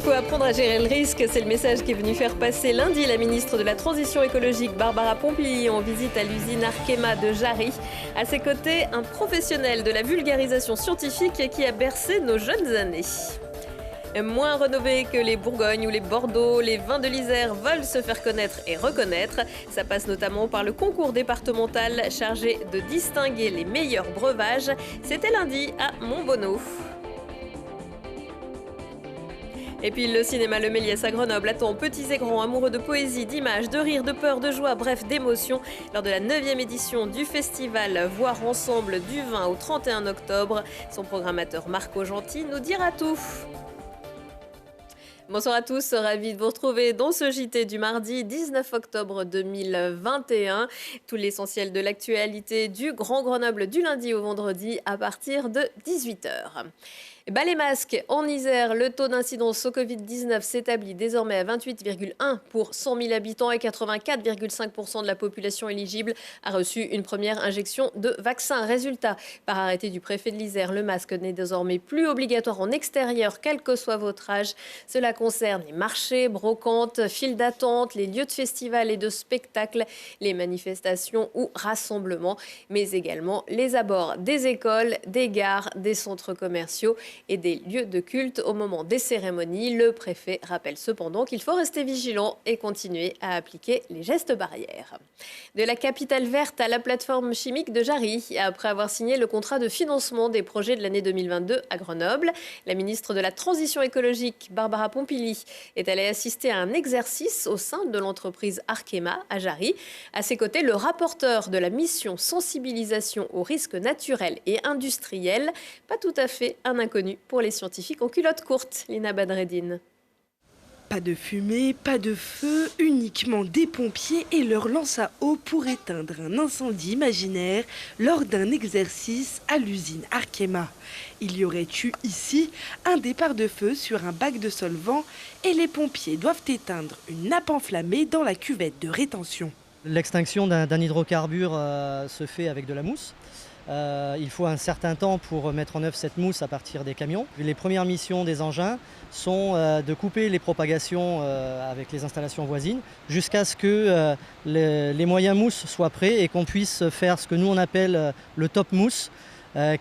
faut apprendre à gérer le risque, c'est le message qui est venu faire passer lundi la ministre de la Transition écologique Barbara Pompili en visite à l'usine Arkema de Jarry. À ses côtés, un professionnel de la vulgarisation scientifique qui a bercé nos jeunes années. Moins rénovés que les Bourgognes ou les Bordeaux, les vins de l'Isère veulent se faire connaître et reconnaître. Ça passe notamment par le concours départemental chargé de distinguer les meilleurs breuvages. C'était lundi à Montbonneau. Et puis le cinéma Le Méliès à Grenoble attend petits et grands amoureux de poésie, d'images, de rire, de peur, de joie, bref d'émotion. Lors de la 9e édition du festival Voir Ensemble du 20 au 31 octobre, son programmateur Marco Gentil nous dira tout. Bonsoir à tous, ravi de vous retrouver dans ce JT du mardi 19 octobre 2021. Tout l'essentiel de l'actualité du Grand Grenoble du lundi au vendredi à partir de 18h. Les masques en Isère, le taux d'incidence au Covid-19 s'établit désormais à 28,1 pour 100 000 habitants et 84,5% de la population éligible a reçu une première injection de vaccin. Résultat, par arrêté du préfet de l'Isère, le masque n'est désormais plus obligatoire en extérieur, quel que soit votre âge. Cela concerne les marchés, brocantes, files d'attente, les lieux de festivals et de spectacles, les manifestations ou rassemblements, mais également les abords des écoles, des gares, des centres commerciaux et des lieux de culte au moment des cérémonies. Le préfet rappelle cependant qu'il faut rester vigilant et continuer à appliquer les gestes barrières. De la capitale verte à la plateforme chimique de Jarry, après avoir signé le contrat de financement des projets de l'année 2022 à Grenoble, la ministre de la Transition écologique, Barbara Pompili, est allée assister à un exercice au sein de l'entreprise Arkema à Jarry. À ses côtés, le rapporteur de la mission sensibilisation aux risques naturels et industriels, pas tout à fait un inconnu pour les scientifiques en culotte courte. Lina Badreddine. Pas de fumée, pas de feu, uniquement des pompiers et leur lance à eau pour éteindre un incendie imaginaire lors d'un exercice à l'usine Arkema. Il y aurait eu ici un départ de feu sur un bac de solvant et les pompiers doivent éteindre une nappe enflammée dans la cuvette de rétention. L'extinction d'un hydrocarbure se fait avec de la mousse. Il faut un certain temps pour mettre en œuvre cette mousse à partir des camions. Les premières missions des engins sont de couper les propagations avec les installations voisines jusqu'à ce que les moyens mousse soient prêts et qu'on puisse faire ce que nous on appelle le top mousse,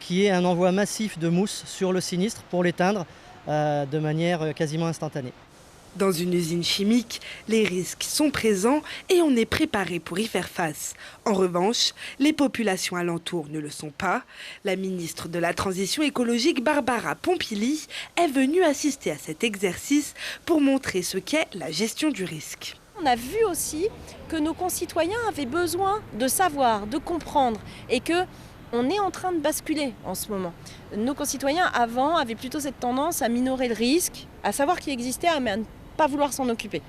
qui est un envoi massif de mousse sur le sinistre pour l'éteindre de manière quasiment instantanée. Dans une usine chimique, les risques sont présents et on est préparé pour y faire face. En revanche, les populations alentours ne le sont pas. La ministre de la Transition écologique, Barbara Pompili, est venue assister à cet exercice pour montrer ce qu'est la gestion du risque. On a vu aussi que nos concitoyens avaient besoin de savoir, de comprendre et que on est en train de basculer en ce moment. Nos concitoyens avant avaient plutôt cette tendance à minorer le risque, à savoir qu'il existait, mais à ne pas vouloir s'en occuper.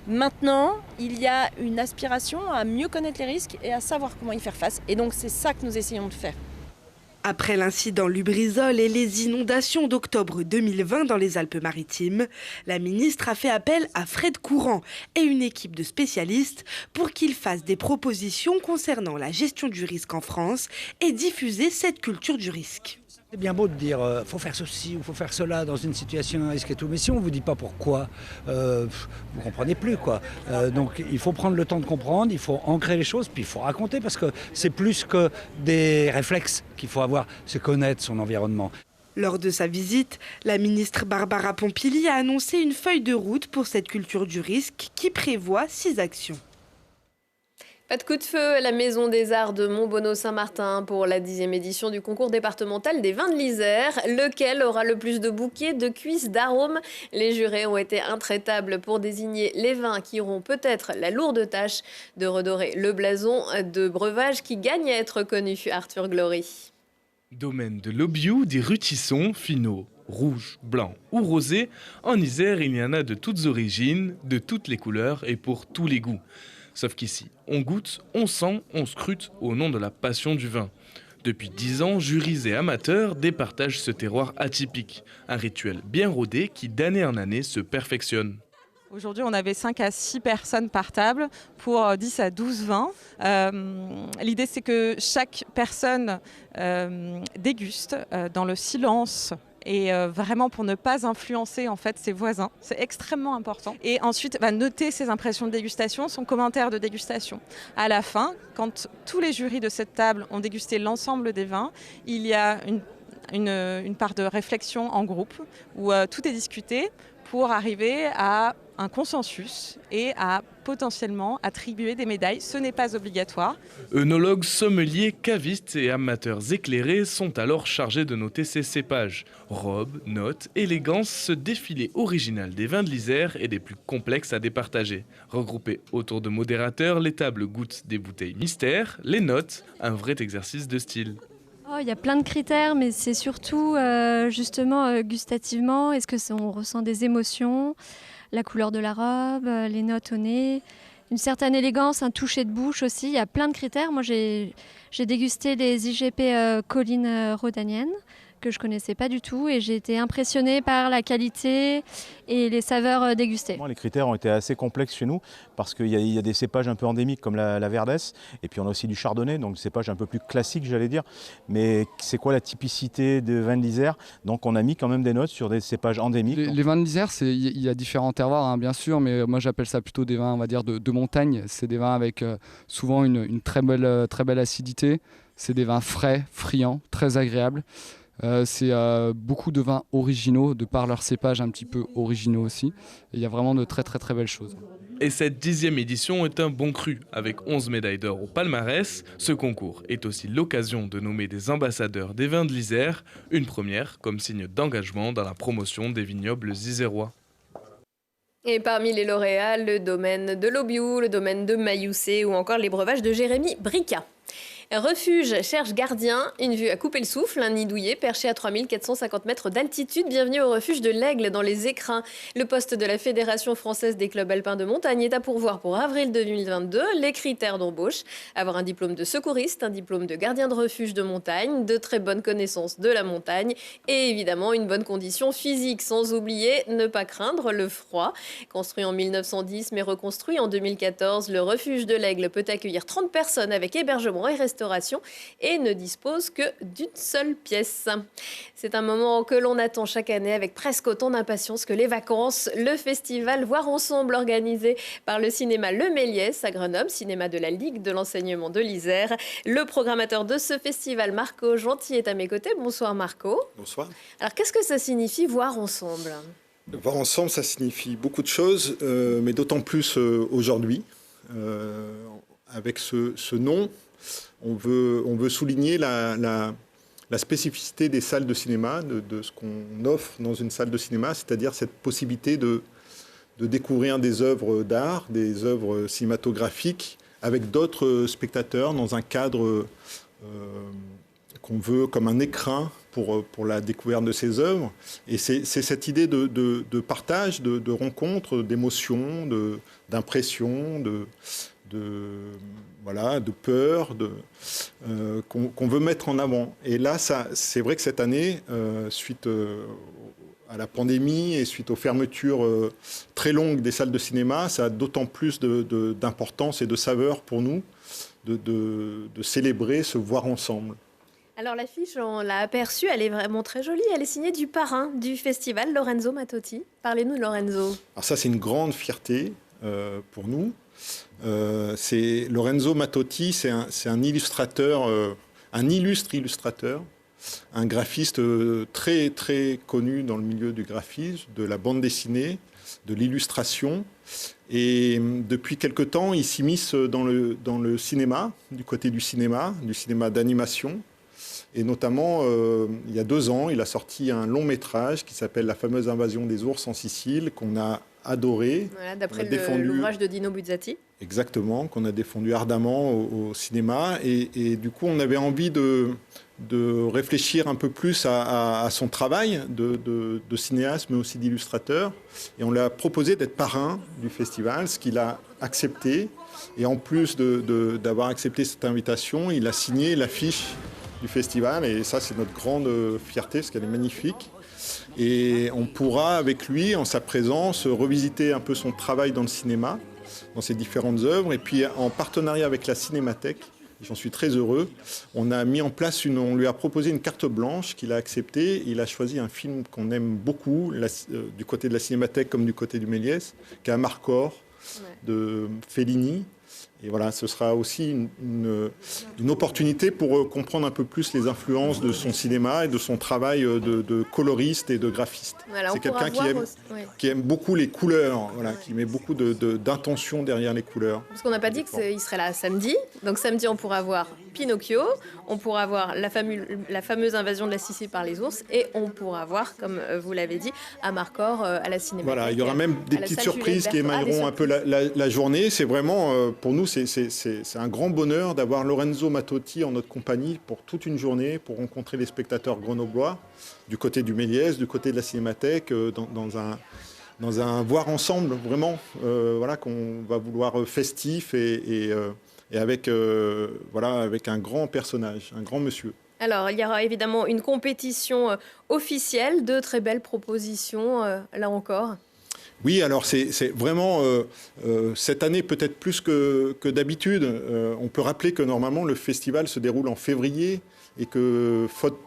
Maintenant, il y a une aspiration à mieux connaître les risques et à savoir comment y faire face. Et donc c'est ça que nous essayons de faire. Après l'incident Lubrizol et les inondations d'octobre 2020 dans les Alpes-Maritimes, la ministre a fait appel à Fred Courant et une équipe de spécialistes pour qu'ils fassent des propositions concernant la gestion du risque en France et diffuser cette culture du risque. C'est bien beau de dire faut faire ceci ou faut faire cela dans une situation à risque et tout, mais si on ne vous dit pas pourquoi, vous ne comprenez plus, quoi. Donc il faut prendre le temps de comprendre, il faut ancrer les choses, puis il faut raconter parce que c'est plus que des réflexes qu'il faut avoir, c'est connaître son environnement. Lors de sa visite, la ministre Barbara Pompili a annoncé une feuille de route pour cette culture du risque qui prévoit 6 actions. Pas de coup de feu à la Maison des Arts de Montbonneau-Saint-Martin pour la 10e édition du concours départemental des vins de l'Isère. Lequel aura le plus de bouquets, de cuisses, d'arômes? Les jurés ont été intraitables pour désigner les vins qui auront peut-être la lourde tâche de redorer le blason de breuvage qui gagne à être connu. Arthur Glory. Domaine de l'Aubiou, des rutissons finaux. Rouge, blanc ou rosé, en Isère, il y en a de toutes origines, de toutes les couleurs et pour tous les goûts. Sauf qu'ici, on goûte, on sent, on scrute au nom de la passion du vin. Depuis 10 ans, jurys et amateurs départagent ce terroir atypique. Un rituel bien rodé qui d'année en année se perfectionne. Aujourd'hui, on avait 5 à 6 personnes par table pour 10 à 12 vins. L'idée, c'est que chaque personne déguste dans le silence et vraiment pour ne pas influencer en fait ses voisins. C'est extrêmement important. Et ensuite, noter ses impressions de dégustation, son commentaire de dégustation. À la fin, quand tous les jurys de cette table ont dégusté l'ensemble des vins, il y a une part de réflexion en groupe où tout est discuté pour arriver à un consensus et à potentiellement attribuer des médailles. Ce n'est pas obligatoire. Œnologues, sommeliers, cavistes et amateurs éclairés sont alors chargés de noter ces cépages. Robes, notes, élégance, ce défilé original des vins de l'Isère est des plus complexes à départager. Regroupés autour de modérateurs, les tables goûtent des bouteilles mystères, les notes, un vrai exercice de style. Il y a plein de critères, mais c'est surtout justement gustativement. Est-ce que on ressent des émotions, la couleur de la robe, les notes au nez, une certaine élégance, un toucher de bouche aussi. Il y a plein de critères. Moi, j'ai dégusté les IGP Collines Rhodaniennes que je connaissais pas du tout et j'ai été impressionnée par la qualité et les saveurs dégustées. Les critères ont été assez complexes chez nous parce qu'il y a des cépages un peu endémiques comme la Verdesse et puis on a aussi du Chardonnay, donc le cépage un peu plus classique j'allais dire. Mais c'est quoi la typicité des vins de l'Isère? Donc on a mis quand même des notes sur des cépages endémiques. Les vins de l'Isère, il y a différents terroirs bien sûr, mais moi j'appelle ça plutôt des vins on va dire de montagne. C'est des vins avec souvent une très belle acidité. C'est des vins frais, friands, très agréables. C'est beaucoup de vins originaux, de par leur cépage un petit peu originaux aussi. Et il y a vraiment de très belles choses. Et cette 10e édition est un bon cru, avec 11 médailles d'or au palmarès. Ce concours est aussi l'occasion de nommer des ambassadeurs des vins de l'Isère, une première comme signe d'engagement dans la promotion des vignobles isérois. Et parmi les lauréats, le domaine de l'Aubiou, le domaine de Mailloussé ou encore les breuvages de Jérémy Brica. Refuge cherche gardien, une vue à couper le souffle, un nid douillet perché à 3450 mètres d'altitude. Bienvenue au refuge de l'Aigle dans les Écrins. Le poste de la Fédération française des clubs alpins de montagne est à pourvoir pour avril 2022. Les critères d'embauche: avoir un diplôme de secouriste, un diplôme de gardien de refuge de montagne, de très bonnes connaissances de la montagne et évidemment une bonne condition physique. Sans oublier, ne pas craindre le froid. Construit en 1910 mais reconstruit en 2014, le refuge de l'Aigle peut accueillir 30 personnes avec hébergement et restauration et ne dispose que d'une seule pièce. C'est un moment que l'on attend chaque année avec presque autant d'impatience que les vacances. Le festival Voir Ensemble, organisé par le cinéma Le Méliès à Grenoble, cinéma de la Ligue de l'enseignement de l'Isère. Le programmateur de ce festival, Marco Gentil, est à mes côtés. Bonsoir Marco. Bonsoir. Alors qu'est-ce que ça signifie Voir Ensemble? Voir Ensemble, ça signifie beaucoup de choses, mais d'autant plus aujourd'hui. Avec ce nom, on veut souligner la spécificité des salles de cinéma, de ce qu'on offre dans une salle de cinéma, c'est-à-dire cette possibilité de découvrir des œuvres d'art, des œuvres cinématographiques, avec d'autres spectateurs dans un cadre qu'on veut comme un écrin pour la découverte de ces œuvres. Et c'est cette idée de partage, de rencontre, d'émotion, d'impression, de peur, qu'on veut mettre en avant. Et là, c'est vrai que cette année, suite à la pandémie et suite aux fermetures très longues des salles de cinéma, ça a d'autant plus d'importance et de saveur pour nous de célébrer ce voir ensemble. Alors l'affiche, on l'a aperçue, elle est vraiment très jolie. Elle est signée du parrain du festival, Lorenzo Mattotti. Parlez-nous de Lorenzo. Alors ça, c'est une grande fierté pour nous. Lorenzo Mattotti, c'est un illustrateur, un illustre illustrateur, un graphiste très très connu dans le milieu du graphisme, de la bande dessinée, de l'illustration. Et depuis quelque temps, il s'immisce dans le cinéma, du côté du cinéma d'animation. Et notamment, il y a 2 ans, il a sorti un long métrage qui s'appelle La fameuse invasion des ours en Sicile, qu'on a adoré. Voilà, d'après l'ouvrage de Dino Buzzati. Exactement, qu'on a défendu ardemment au cinéma. Et du coup, on avait envie de réfléchir un peu plus à son travail de cinéaste, mais aussi d'illustrateur. Et on lui a proposé d'être parrain du festival, ce qu'il a accepté. Et en plus d'avoir accepté cette invitation, il a signé l'affiche du festival. Et ça, c'est notre grande fierté, parce qu'elle est magnifique. Et on pourra, avec lui, en sa présence, revisiter un peu son travail dans le cinéma, dans ses différentes œuvres, et puis en partenariat avec la Cinémathèque, J'en suis très heureux. On a mis en place on lui a proposé une carte blanche qu'il a acceptée. Il a choisi un film qu'on aime beaucoup, du côté de la Cinémathèque comme du côté du Méliès, qui est Amarcord de Fellini. Et voilà, ce sera aussi une opportunité pour comprendre un peu plus les influences de son cinéma et de son travail de coloriste et de graphiste. Voilà, c'est quelqu'un qui aime beaucoup les couleurs, voilà, qui met beaucoup d'intention derrière les couleurs. Parce qu'on n'a pas dit qu'il serait là samedi. Donc samedi, on pourra voir Pinocchio, on pourra voir la fameuse invasion de la Sicile par les ours, et on pourra voir, comme vous l'avez dit, Amarcord à la Cinémathèque. Voilà, il y aura même des petites surprises qui émailleront un peu la journée. C'est vraiment, pour nous, c'est un grand bonheur d'avoir Lorenzo Mattotti en notre compagnie pour toute une journée, pour rencontrer les spectateurs grenoblois, du côté du Méliès, du côté de la Cinémathèque, dans un voir ensemble, vraiment, voilà, qu'on va vouloir festif et avec un grand personnage, un grand monsieur. Alors, il y aura évidemment une compétition officielle, de très belles propositions, là encore. Oui, alors c'est vraiment, cette année peut-être plus que d'habitude. On peut rappeler que normalement le festival se déroule en février et que, faute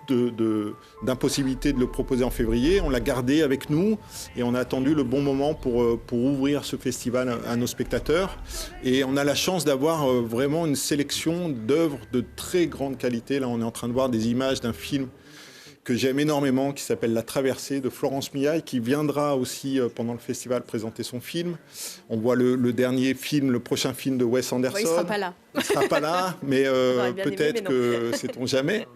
d'impossibilité de le proposer en février, on l'a gardé avec nous et on a attendu le bon moment pour ouvrir ce festival à nos spectateurs. Et on a la chance d'avoir vraiment une sélection d'œuvres de très grande qualité. Là, on est en train de voir des images d'un film que j'aime énormément, qui s'appelle La Traversée de Florence Miaille, qui viendra aussi pendant le festival présenter son film. On voit le dernier film, le prochain film de Wes Anderson. Ouais, il ne sera pas là. Il ne sera pas là, mais peut-être que sait-on jamais.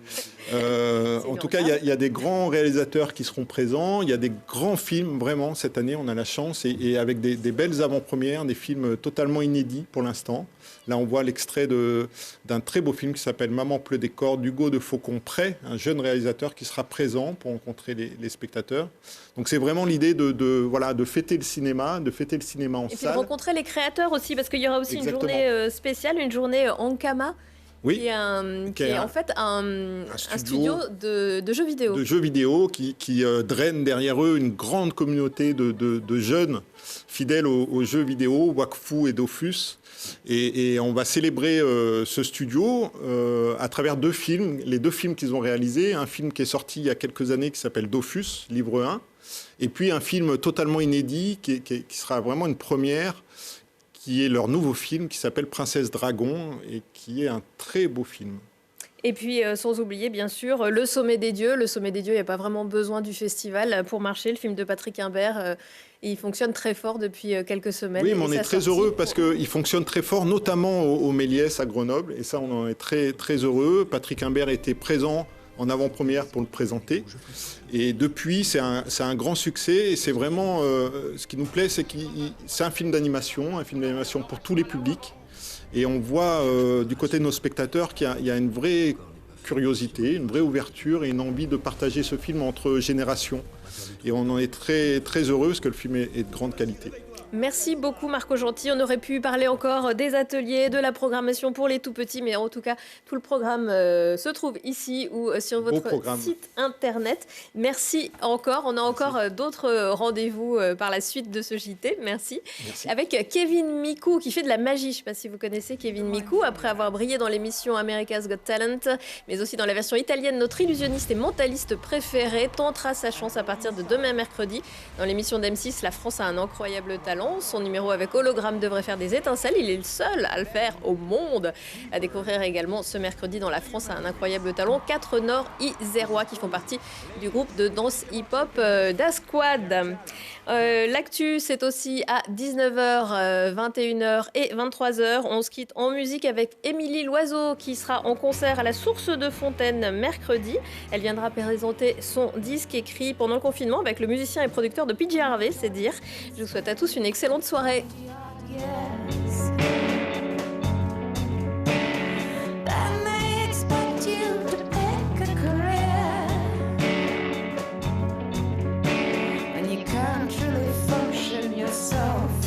En tout cas, il y a des grands réalisateurs qui seront présents. Il y a des grands films, vraiment, cette année, on a la chance, et avec des belles avant-premières, des films totalement inédits pour l'instant. Là, on voit l'extrait d'un très beau film qui s'appelle Maman pleut des cordes d'Hugo de Faucon-Pré, un jeune réalisateur qui sera présent pour rencontrer les spectateurs. Donc c'est vraiment l'idée de fêter le cinéma, en salle. Et puis de rencontrer les créateurs aussi, parce qu'il y aura aussi une journée spéciale, une journée Ankama, oui, qui est en fait un studio de jeux vidéo. De jeux vidéo qui draine derrière eux une grande communauté de jeunes fidèles aux jeux vidéo, Wakfu et Dofus. Et on va célébrer ce studio à travers deux films, les deux films qu'ils ont réalisés. Un film qui est sorti il y a quelques années qui s'appelle Dofus, livre 1. Et puis un film totalement inédit qui sera vraiment une première, qui est leur nouveau film qui s'appelle Princesse Dragon et qui est un très beau film. Et puis, sans oublier, bien sûr, Le Sommet des Dieux. Le Sommet des Dieux, il n'y a pas vraiment besoin du festival pour marcher. Le film de Patrick Imbert, il fonctionne très fort depuis quelques semaines. Oui, mais on est très heureux parce qu'il fonctionne très fort, notamment au Méliès à Grenoble. Et ça, on en est très, très heureux. Patrick Imbert était présent en avant-première pour le présenter. Et depuis, c'est un grand succès. Et c'est vraiment, ce qui nous plaît, c'est que c'est un film d'animation pour tous les publics. Et on voit du côté de nos spectateurs qu'il y a une vraie curiosité, une vraie ouverture et une envie de partager ce film entre générations. Et on en est très, très heureux parce que le film est de grande qualité. Merci beaucoup Marco Gentil. On aurait pu parler encore des ateliers, de la programmation pour les tout-petits, mais en tout cas, tout le programme se trouve ici ou sur votre site internet. Merci encore. On a encore d'autres rendez-vous par la suite de ce JT. Merci. Avec Kevin Mikou qui fait de la magie. Je ne sais pas si vous connaissez Kevin Mikou, après avoir brillé dans l'émission America's Got Talent, mais aussi dans la version italienne. Notre illusionniste et mentaliste préféré tentera sa chance à partir de demain mercredi. Dans l'émission d'M6, La France a un incroyable talent. Son numéro avec hologramme devrait faire des étincelles. Il est le seul à le faire au monde. À découvrir également ce mercredi dans La France a un incroyable talent. 4 Nord-Isérois qui font partie du groupe de danse hip-hop d'Asquad. L'actu, c'est aussi à 19h, 21h et 23h. On se quitte en musique avec Émilie Loiseau qui sera en concert à la Source de Fontaine mercredi. Elle viendra présenter son disque écrit pendant le confinement avec le musicien et producteur de PJ Harvey, c'est dire. Je vous souhaite à tous une excellente soirée. Truly function yourself